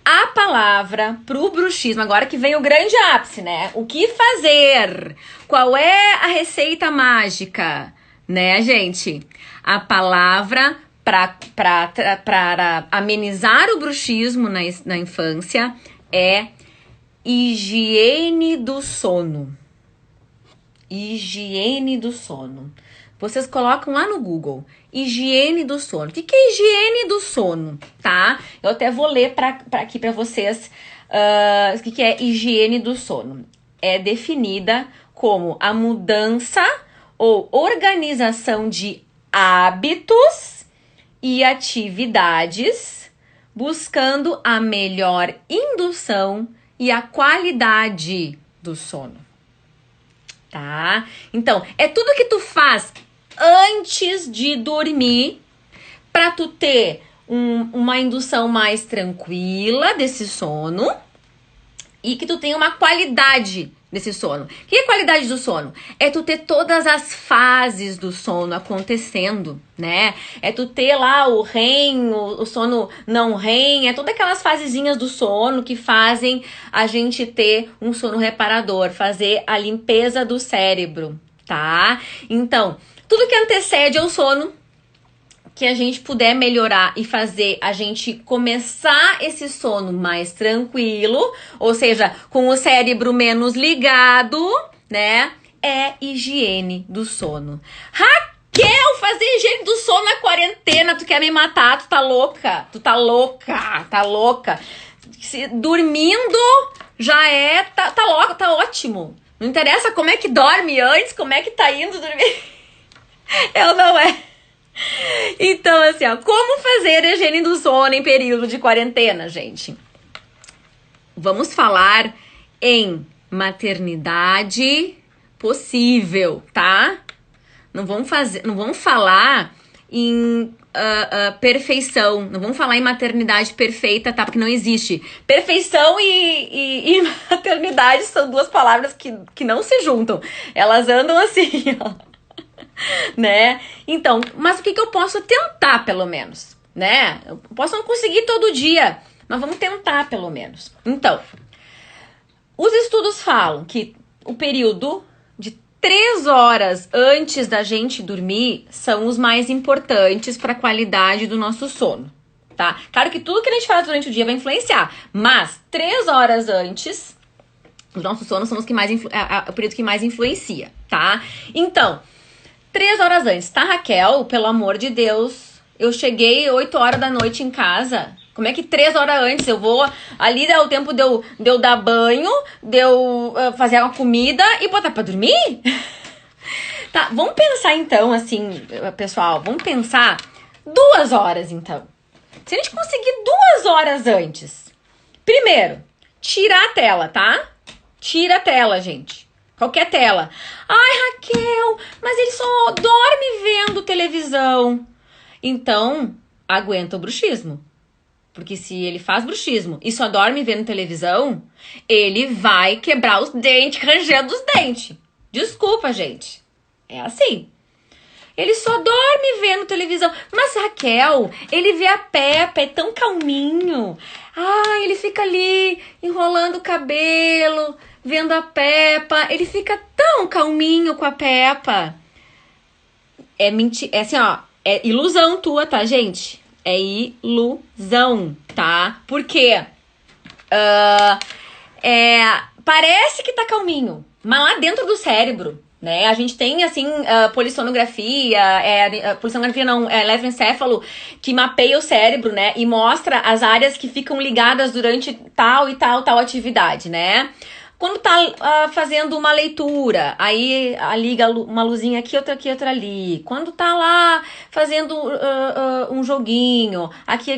a palavra pro bruxismo, agora que vem o grande ápice, né? O que fazer? Qual é a receita mágica, né, gente? A palavra para amenizar o bruxismo na infância é higiene do sono. Higiene do sono. Vocês colocam lá no Google, higiene do sono. O que é higiene do sono, tá? Eu até vou ler aqui para vocês o que é higiene do sono. É definida como a mudança ou organização de hábitos e atividades, buscando a melhor indução e a qualidade do sono, tá? Então, é tudo que tu faz antes de dormir para tu ter uma indução mais tranquila desse sono e que tu tenha uma qualidade desse sono. O que é qualidade do sono? É tu ter todas as fases do sono acontecendo, né? É tu ter lá o REM, o sono não REM, é todas aquelas fasezinhas do sono que fazem a gente ter um sono reparador, fazer a limpeza do cérebro, tá? Então, tudo que antecede ao sono, que a gente puder melhorar e fazer a gente começar esse sono mais tranquilo, ou seja, com o cérebro menos ligado, né? É higiene do sono. Raquel, fazer higiene do sono na quarentena, tu quer me matar? Tu tá louca? Tu tá louca? Tá louca? Dormindo já é, tá ótimo. Não interessa como é que dorme antes, como é que tá indo dormir. Eu não é. Então, assim, ó, como fazer a higiene do sono em período de quarentena, gente? Vamos falar em maternidade possível, tá? Não vamos falar em perfeição, não vamos falar em maternidade perfeita, tá? Porque não existe. Perfeição e maternidade são duas palavras que não se juntam. Elas andam assim, ó. Né? Então, mas o que eu posso tentar, pelo menos, né? Eu posso não conseguir todo dia, mas vamos tentar, pelo menos. Então, os estudos falam que o período de 3 horas antes da gente dormir são os mais importantes para a qualidade do nosso sono, tá? Claro que tudo que a gente faz durante o dia vai influenciar, mas 3 horas antes do nosso sono são os que mais o período que mais influencia, tá? Então, 3 horas antes, tá, Raquel? Pelo amor de Deus, eu cheguei 8 horas da noite em casa. Como é que 3 horas antes eu vou ali dar o tempo de eu dar banho, de eu fazer uma comida e botar pra dormir? Tá, vamos pensar então, assim, pessoal, vamos pensar 2 horas então. Se a gente conseguir 2 horas antes, primeiro, tirar a tela, tá? Tira a tela, gente. Qualquer tela. Ai, Raquel, mas ele só dorme vendo televisão. Então, aguenta o bruxismo. Porque se ele faz bruxismo e só dorme vendo televisão, ele vai quebrar os dentes, rangendo os dentes. Desculpa, gente. É assim. Ele só dorme vendo televisão. Mas, Raquel, ele vê a Peppa, é tão calminho. Ai, ele fica ali enrolando o cabelo, vendo a Peppa. Ele fica tão calminho com a Peppa. É mentira. É assim, ó. É ilusão tua, tá, gente? É ilusão, tá? Por quê? Parece que tá calminho, mas lá dentro do cérebro, né? A gente tem, assim, polissonografia, polissonografia não, eletroencefalo, que mapeia o cérebro, né? E mostra as áreas que ficam ligadas durante tal e tal atividade, né? Quando tá fazendo uma leitura, aí liga uma luzinha aqui, outra ali. Quando tá lá fazendo um joguinho, aqui.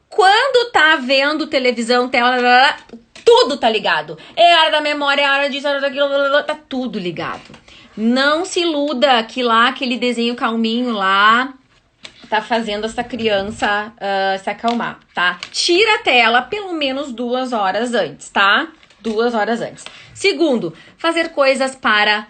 Quando tá vendo televisão, tela, tudo tá ligado. É a área da memória, é a área disso, a área daquilo, tá tudo ligado. Não se iluda que lá, aquele desenho calminho lá, tá fazendo essa criança se acalmar, tá? Tira a tela pelo menos 2 horas antes, tá? 2 horas antes. Segundo, fazer coisas para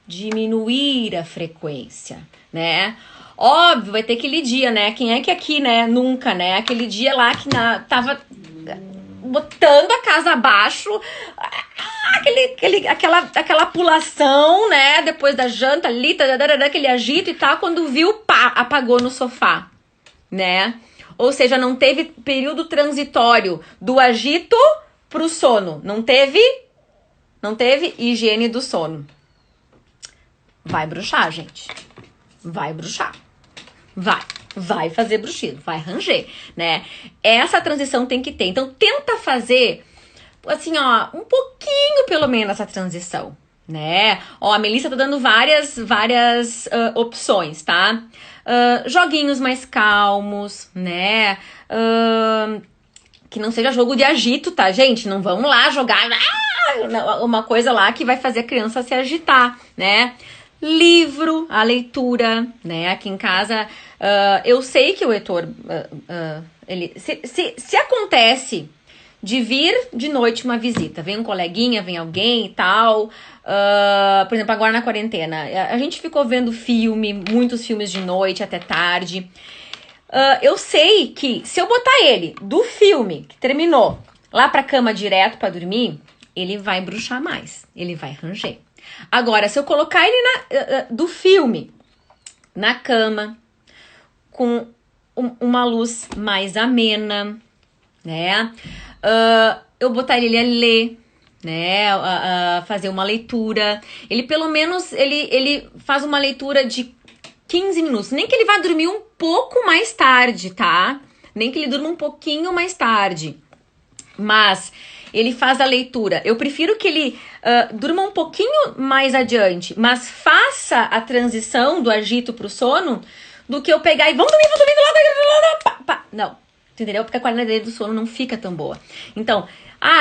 diminuir a frequência, né? Óbvio, vai ter aquele dia, né? Quem é que aqui, né? Nunca, né? Aquele dia lá que tava botando a casa abaixo, aquela pulação, né? Depois da janta ali, aquele agito e tal, quando viu, pá, apagou no sofá, né? Ou seja, não teve período transitório do agito pro sono. Não teve higiene do sono. Vai bruxar, gente. Vai bruxar. Vai fazer bruxismo, vai ranger, né? Essa transição tem que ter. Então, tenta fazer, assim, ó, um pouquinho, pelo menos, essa transição, né? Ó, a Melissa tá dando várias opções, tá? Joguinhos mais calmos, né? Que não seja jogo de agito, tá, gente? Não vamos lá jogar uma coisa lá que vai fazer a criança se agitar, né? Livro, a leitura, né? Aqui em casa, eu sei que o Heitor, ele, se acontece de vir de noite uma visita. Vem um coleguinha, vem alguém e tal. Por exemplo, agora na quarentena, a gente ficou vendo muitos filmes de noite até tarde. Eu sei que se eu botar ele do filme que terminou lá pra cama direto pra dormir, ele vai bruxar mais, ele vai ranger. Agora, se eu colocar ele do filme na cama, com uma luz mais amena, né? Eu botar ele a ler, né? Fazer uma leitura. Ele pelo menos ele faz uma leitura de 15 minutos. Nem que ele vá dormir um pouco mais tarde, tá? Nem que ele durma um pouquinho mais tarde. Mas ele faz a leitura. Eu prefiro que ele durma um pouquinho mais adiante, mas faça a transição do agito pro sono, do que eu pegar e vamos dormir logo. Não, entendeu? Porque a qualidade dele do sono não fica tão boa. Então,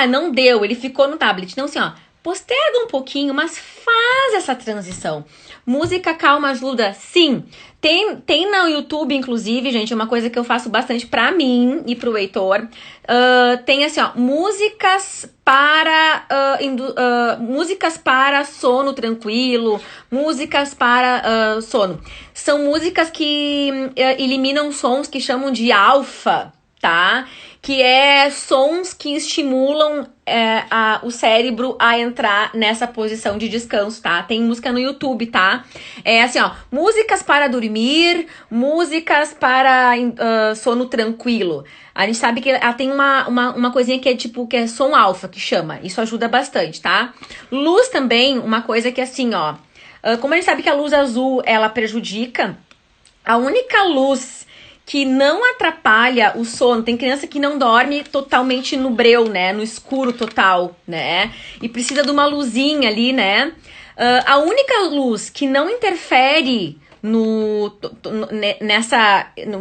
não deu, ele ficou no tablet. Não, assim, posterga um pouquinho, mas faz essa transição. Música calma ajuda? Sim. Tem no YouTube, inclusive, gente, uma coisa que eu faço bastante pra mim e pro Heitor. Tem assim, músicas para sono tranquilo, músicas para sono. São músicas que eliminam sons que chamam de alfa, tá? Que é sons que estimulam o cérebro a entrar nessa posição de descanso, tá? Tem música no YouTube, tá? É assim, músicas para dormir, músicas para sono tranquilo. A gente sabe que ela tem uma coisinha que é tipo, que é som alfa, que chama. Isso ajuda bastante, tá? Luz também, uma coisa que assim, como a gente sabe que a luz azul, ela prejudica, a única luz que não atrapalha o sono, tem criança que não dorme totalmente no breu, né, no escuro total, né, e precisa de uma luzinha ali, né, a única luz que não interfere no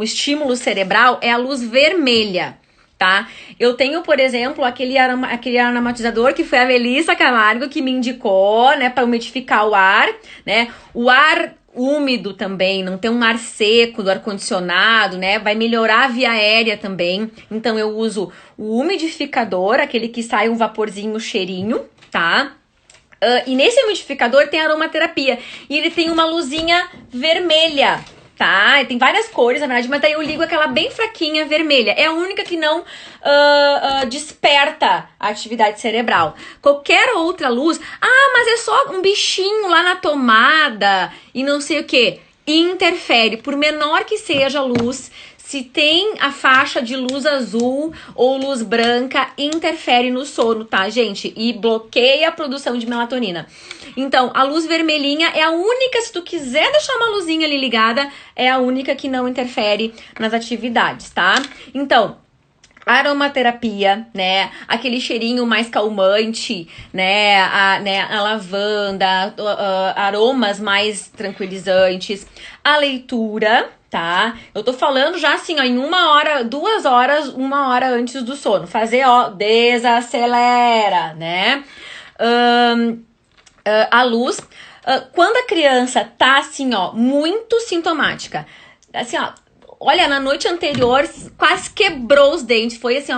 estímulo cerebral é a luz vermelha, tá? Eu tenho, por exemplo, aquele aromatizador que foi a Melissa Camargo que me indicou, né, para umidificar o ar, né, o ar úmido também, não ter um ar seco do ar-condicionado, né? Vai melhorar a via aérea também. Então eu uso o umidificador, aquele que sai um vaporzinho, cheirinho, tá? E nesse umidificador tem aromaterapia. E ele tem uma luzinha vermelha, tá? E tem várias cores, na verdade, mas daí eu ligo aquela bem fraquinha vermelha. É a única que não desperta a atividade cerebral. Qualquer outra luz, mas é só um bichinho lá na tomada e não sei o que, interfere. Por menor que seja a luz, se tem a faixa de luz azul ou luz branca, interfere no sono, tá, gente? E bloqueia a produção de melatonina. Então, a luz vermelhinha é a única, se tu quiser deixar uma luzinha ali ligada, é a única que não interfere nas atividades, tá? Então, aromaterapia, né, aquele cheirinho mais calmante, né, a lavanda, aromas mais tranquilizantes, a leitura, tá? Eu tô falando já assim, em 1 hora, 2 horas, 1 hora antes do sono, fazer, desacelera, né, a luz, quando a criança tá assim, muito sintomática, assim, olha, na noite anterior quase quebrou os dentes. Foi assim,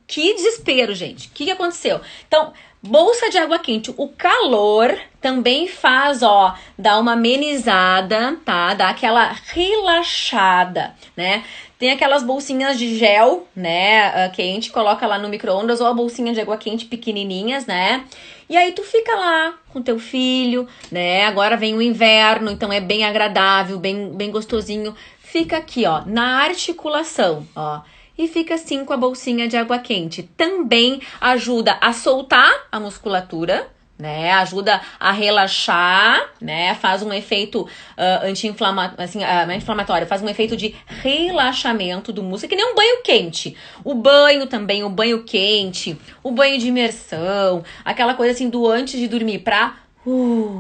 que desespero, gente. O que aconteceu? Então, bolsa de água quente. O calor também faz, dar uma amenizada, tá? Dá aquela relaxada, né? Tem aquelas bolsinhas de gel, né, quente, coloca lá no micro-ondas, ou a bolsinha de água quente pequenininhas, né? E aí tu fica lá com teu filho, né? Agora vem o inverno, então é bem agradável, bem gostosinho. Fica aqui, na articulação, e fica assim com a bolsinha de água quente. Também ajuda a soltar a musculatura, né? Ajuda a relaxar, né? Faz um efeito anti-inflamatório, assim, não é inflamatório, faz um efeito de relaxamento do músculo, que nem um banho quente. O banho também, o banho quente, o banho de imersão, aquela coisa assim do antes de dormir pra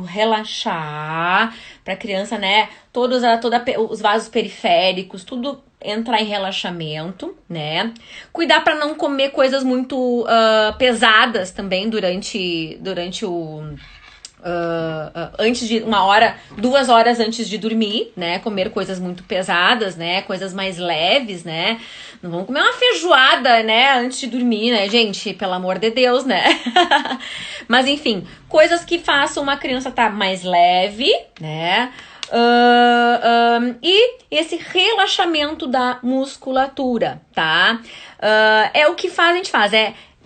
relaxar, pra criança, né, todos os vasos periféricos, tudo entrar em relaxamento, né, cuidar pra não comer coisas muito pesadas também durante antes de 1 hora, 2 horas antes de dormir, né? Comer coisas muito pesadas, né? Coisas mais leves, né? Não vamos comer uma feijoada, né? Antes de dormir, né, gente? Pelo amor de Deus, né? Mas enfim, coisas que façam uma criança estar mais leve, né? E esse relaxamento da musculatura, tá? É o que a gente faz,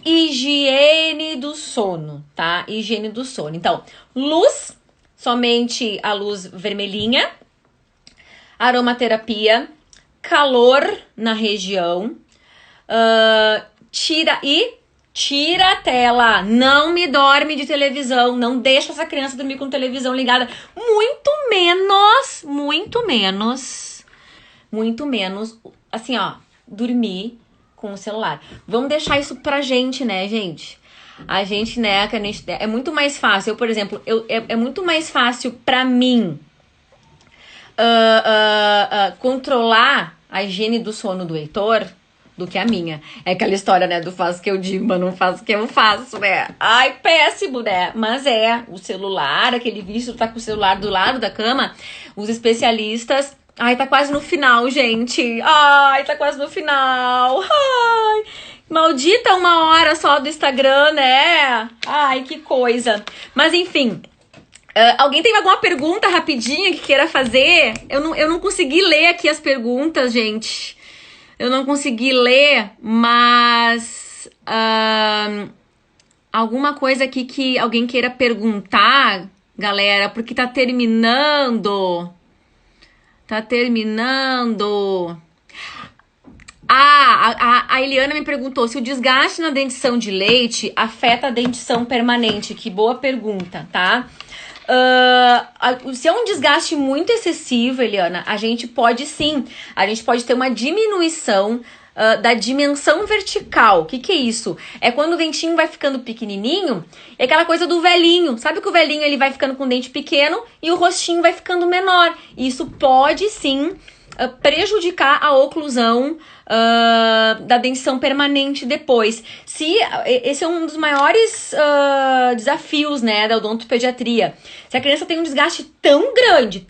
higiene do sono, tá? Higiene do sono. Então, luz, somente a luz vermelhinha, aromaterapia, calor na região, tira a tela, não me dorme de televisão, não deixa essa criança dormir com televisão ligada, muito menos, assim, ó, dormir com o celular. Vamos deixar isso pra gente, né, gente? A gente, né, é muito mais fácil. Eu, por exemplo, é muito mais fácil pra mim controlar a higiene do sono do Heitor do que a minha. É aquela história, né, do faço o que eu digo, mas não faço o que eu faço, né? Ai, péssimo, né? Mas o celular, aquele vício, tá com o celular do lado da cama, os especialistas... Ai, tá quase no final, gente. Ai, tá quase no final. Ai, maldita 1 hora só do Instagram, né? Ai, que coisa. Mas enfim, alguém tem alguma pergunta rapidinha que queira fazer? Eu não consegui ler aqui as perguntas, gente. Eu não consegui ler, mas... alguma coisa aqui que alguém queira perguntar, galera, porque tá terminando... A Eliana me perguntou se o desgaste na dentição de leite afeta a dentição permanente. Que boa pergunta, tá? Se é um desgaste muito excessivo, Eliana, a gente pode ter uma diminuição da dimensão vertical. O que é isso? É quando o dentinho vai ficando pequenininho, é aquela coisa do velhinho. Sabe que o velhinho ele vai ficando com o dente pequeno e o rostinho vai ficando menor. Isso pode sim prejudicar a oclusão da dentição permanente depois. Esse é um dos maiores desafios, né, da odontopediatria. Se a criança tem um desgaste tão grande,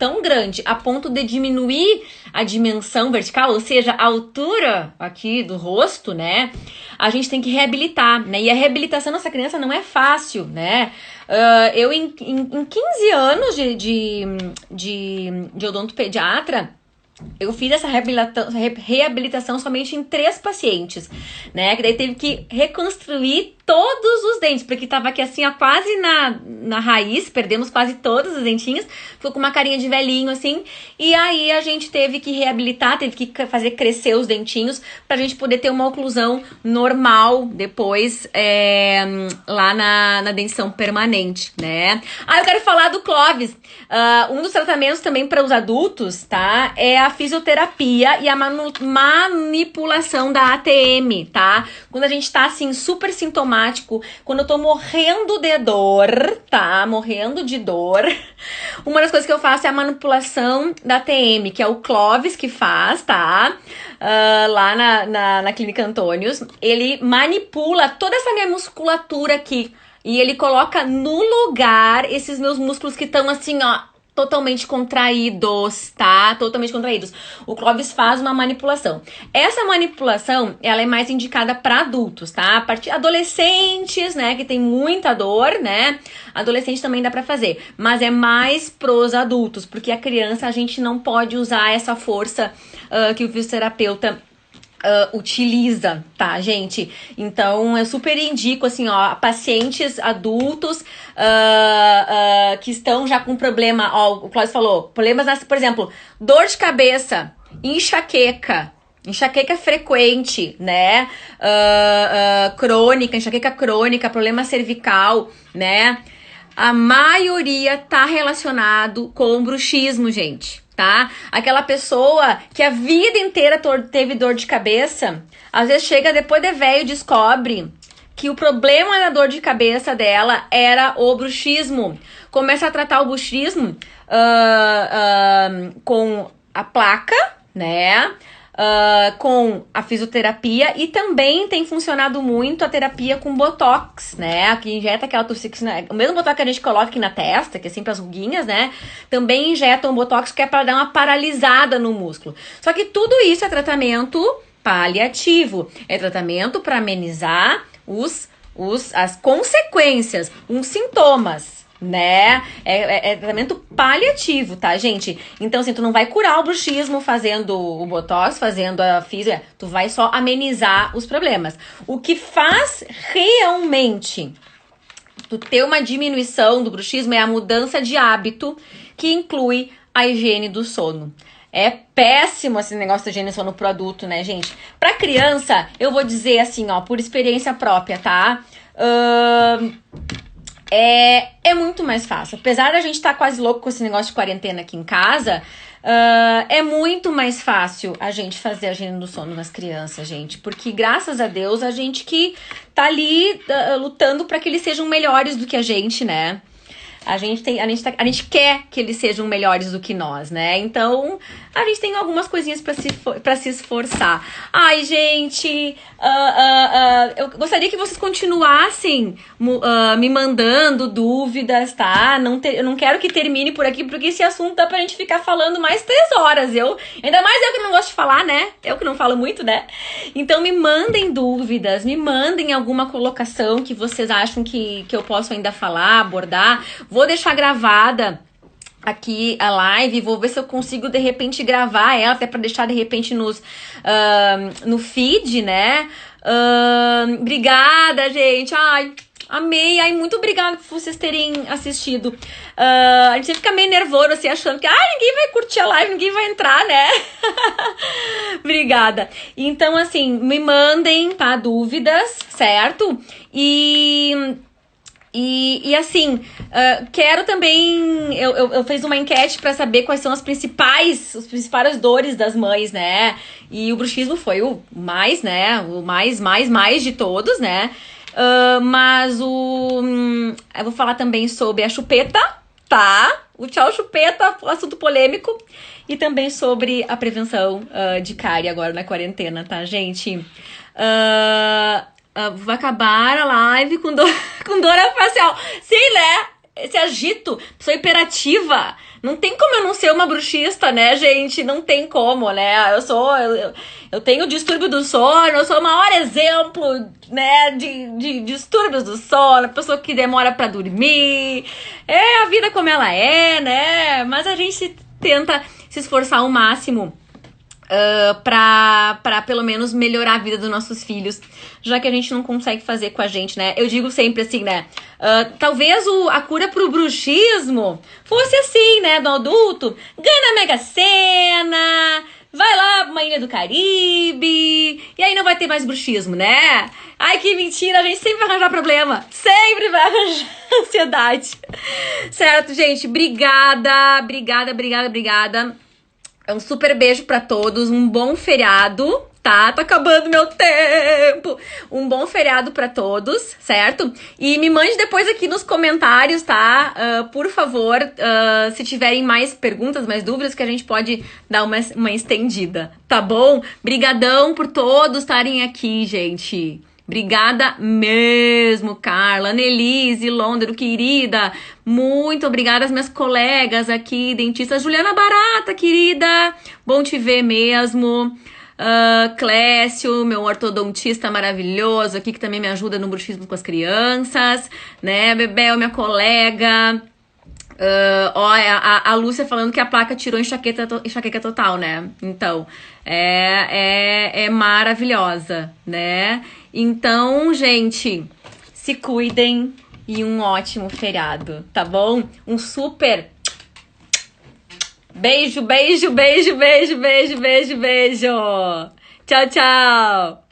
a ponto de diminuir a dimensão vertical, ou seja, a altura aqui do rosto, né, a gente tem que reabilitar, né, e a reabilitação dessa criança não é fácil, né. Eu em 15 anos de odontopediatra, eu fiz essa reabilitação somente em 3 pacientes, né? Que daí teve que reconstruir todos os dentes, porque tava aqui assim, ó, quase na raiz, perdemos quase todos os dentinhos, ficou com uma carinha de velhinho, assim, e aí a gente teve que reabilitar, teve que fazer crescer os dentinhos pra gente poder ter uma oclusão normal depois, lá na dentição permanente, né? Eu quero falar do Clóvis. Um dos tratamentos também para os adultos, tá? É a fisioterapia e a manipulação da ATM, tá? Quando a gente tá, assim, super sintomático, quando eu tô morrendo de dor, tá? Morrendo de dor. Uma das coisas que eu faço é a manipulação da ATM, que é o Clóvis que faz, tá? Lá na Clínica Antônios. Ele manipula toda essa minha musculatura aqui. E ele coloca no lugar esses meus músculos que estão assim, ó, totalmente contraídos, tá? Totalmente contraídos. O Clóvis faz uma manipulação. Essa manipulação, ela é mais indicada para adultos, tá? A partir adolescentes, né, que tem muita dor, né? Adolescente também dá para fazer, mas é mais pros adultos, porque a criança a gente não pode usar essa força que o fisioterapeuta utiliza, tá, gente? Então, eu super indico, assim, ó, pacientes adultos que estão já com problema, ó, o Cláudio falou, problemas, por exemplo, dor de cabeça, enxaqueca frequente, né? Enxaqueca crônica, problema cervical, né? A maioria tá relacionado com bruxismo, gente, tá? Aquela pessoa que a vida inteira teve dor de cabeça, às vezes chega depois de velho e descobre que o problema da dor de cabeça dela era o bruxismo. Começa a tratar o bruxismo com a placa, né? com a fisioterapia e também tem funcionado muito a terapia com botox, né? Que injeta aquela toxina, o mesmo botox que a gente coloca aqui na testa, que é sempre as ruguinhas, né? Também injeta um botox que é para dar uma paralisada no músculo. Só que tudo isso é tratamento paliativo, é tratamento para amenizar as consequências, os sintomas, né? É tratamento paliativo, tá, gente? Então, assim, tu não vai curar o bruxismo fazendo o botox, fazendo a fisio, tu vai só amenizar os problemas. O que faz realmente tu ter uma diminuição do bruxismo é a mudança de hábito, que inclui a higiene do sono. É péssimo esse negócio da higiene do sono pro adulto, né, gente? Pra criança, eu vou dizer assim, ó, por experiência própria, tá? É muito mais fácil. Apesar da gente estar quase louco com esse negócio de quarentena aqui em casa, é muito mais fácil a gente fazer a higiene do sono nas crianças, gente. Porque, graças a Deus, a gente que tá ali lutando para que eles sejam melhores do que a gente, né? A gente quer que eles sejam melhores do que nós, né? Então, a gente tem algumas coisinhas pra se esforçar. Ai, gente, eu gostaria que vocês continuassem me mandando dúvidas, tá? Eu não quero que termine por aqui, porque esse assunto dá pra gente ficar falando mais 3 horas. Ainda mais eu que não gosto de falar, né? Eu que não falo muito, né? Então, me mandem dúvidas, me mandem alguma colocação que vocês acham que eu posso ainda falar, abordar. Vou deixar gravada aqui a live, vou ver se eu consigo de repente gravar ela, até pra deixar de repente no feed, né? Obrigada, gente. Ai, amei. Ai, muito obrigada por vocês terem assistido. A gente fica meio nervoso assim, achando que ninguém vai curtir a live, ninguém vai entrar, né? Obrigada. Então, assim, me mandem, tá, dúvidas, certo? E assim, quero também, eu fiz uma enquete pra saber quais são as principais dores das mães, né? E o bruxismo foi o mais, né? O mais de todos, né? Mas eu vou falar também sobre a chupeta, tá? O tchau chupeta, assunto polêmico. E também sobre a prevenção de cárie agora na quarentena, tá, gente? Vou acabar a live com dor facial. Sim, né? Esse agito, sou hiperativa. Não tem como eu não ser uma bruxista, né, gente? Não tem como, né? Eu tenho distúrbio do sono, eu sou o maior exemplo, né, de distúrbios do sono, pessoa que demora pra dormir. É a vida como ela é, né? Mas a gente tenta se esforçar ao máximo pra pelo menos melhorar a vida dos nossos filhos, já que a gente não consegue fazer com a gente, né? Eu digo sempre assim, né? Talvez a cura pro bruxismo fosse assim, né? Do adulto, ganha na Mega Sena, vai lá pra uma ilha do Caribe, e aí não vai ter mais bruxismo, né? Ai, que mentira, a gente sempre vai arranjar problema, sempre vai arranjar ansiedade. Certo, gente? Obrigada. Um super beijo pra todos, um bom feriado, tá? Tá acabando meu tempo. Um bom feriado pra todos, certo? E me mande depois aqui nos comentários, tá? Por favor, se tiverem mais perguntas, mais dúvidas, que a gente pode dar uma estendida, tá bom? Brigadão por todos estarem aqui, gente. Obrigada mesmo, Carla, Annelise, Londero, querida. Muito obrigada às minhas colegas aqui, dentistas. Juliana Barata, querida. Bom te ver mesmo. Clécio, meu ortodontista maravilhoso aqui, que também me ajuda no bruxismo com as crianças. Né, Bebel, minha colega. A Lúcia falando que a placa tirou enxaqueca total, né? Então, é maravilhosa, né? Então, gente, se cuidem e um ótimo feriado, tá bom? Um super beijo. Tchau, tchau!